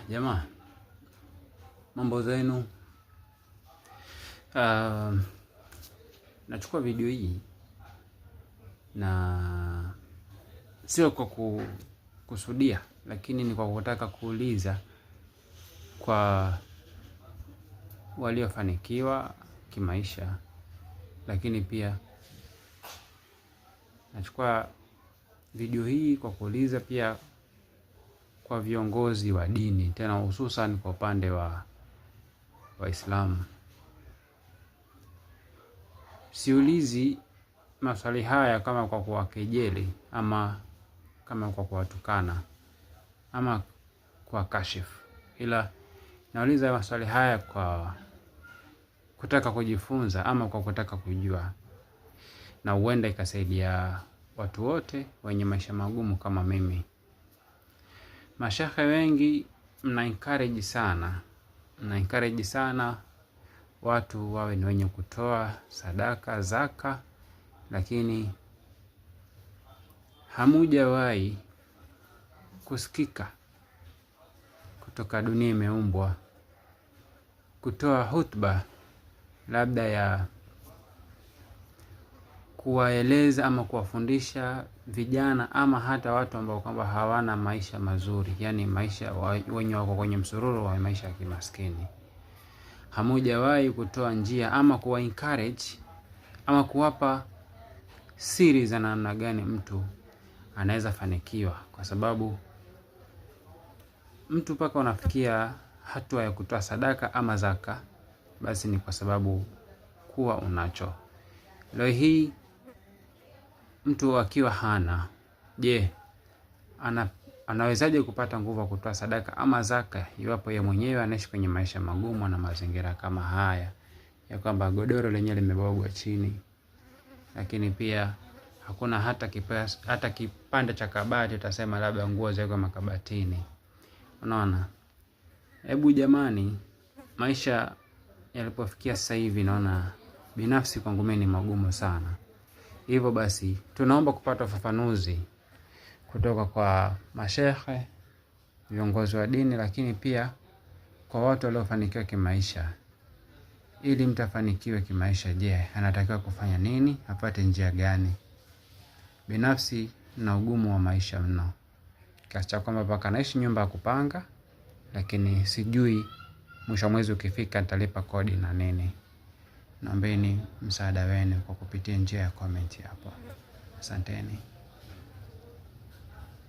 Jamaa, mambo zenu. Nachukua video hii na sio kwa kusudia, lakini ni kwa kutaka kuuliza kwa waliofanikiwa kimaisha, lakini pia nachukua video hii kwa kuuliza pia kwa viongozi wa dini, tena hususan kwa upande wa Waislamu. Siulizi maswali haya kama kwa kuwakejeli ama kama kwa kuwatukana ama kwa kashifu, ila nauliza maswali haya kwa kutaka kujifunza ama kwa kutaka kujua, na huenda ikasaidia watu wote wenye maisha magumu kama mimi. Mashekhe wengi mna encourage sana watu wawe ni wenye kutoa sadaka, zaka, lakini hamujawahi kusikika kutoka Dunia Imeumbwa kutoa hutuba labda ya kuwaeleza ama kuwafundisha vijana ama hata watu ambao kwamba hawana maisha mazuri, yani maisha wenye wako kwenye msururu wa maisha ya kimaskini. Hamujawahi kutoa njia ama kuwa encourage ama kuwapa siri za namna gani mtu anaweza fanikiwa, kwa sababu mtu mpaka unafikia hatua ya kutoa sadaka ama zaka, basi ni kwa sababu kuwa unacho. Leo hii mtu akiwa hana, je, anawezaje kupata nguvu ya kutoa sadaka ama zaka iwapo yeye mwenyewe anaishi kwenye maisha magumu na mazingira kama haya, ya kwamba godoro lenyewe limebwagwa chini, lakini pia hakuna hata kipande cha kabati utasema labda nguo ziko makabatini. Unaona? Hebu jamani, maisha yalipofikia sasa hivi naona binafsi kwangu mimi ni magumu sana. Hivyo basi tunaomba kupata ufafanuzi kutoka kwa mashekhe, viongozi wa dini, lakini pia kwa watu waliofanikiwa kimaisha. Ili mtafanikiwe kimaisha, je, anatakiwa kufanya nini? Apate njia gani? Binafsi na ugumu wa maisha mno, kiasi cha kwamba mpaka naishi nyumba ya kupanga, lakini sijui mwisho mwezi ukifika nitalipa kodi na nini. Naombeni msaada wenu kwa kupitia njia ya comment hapo. Asanteni.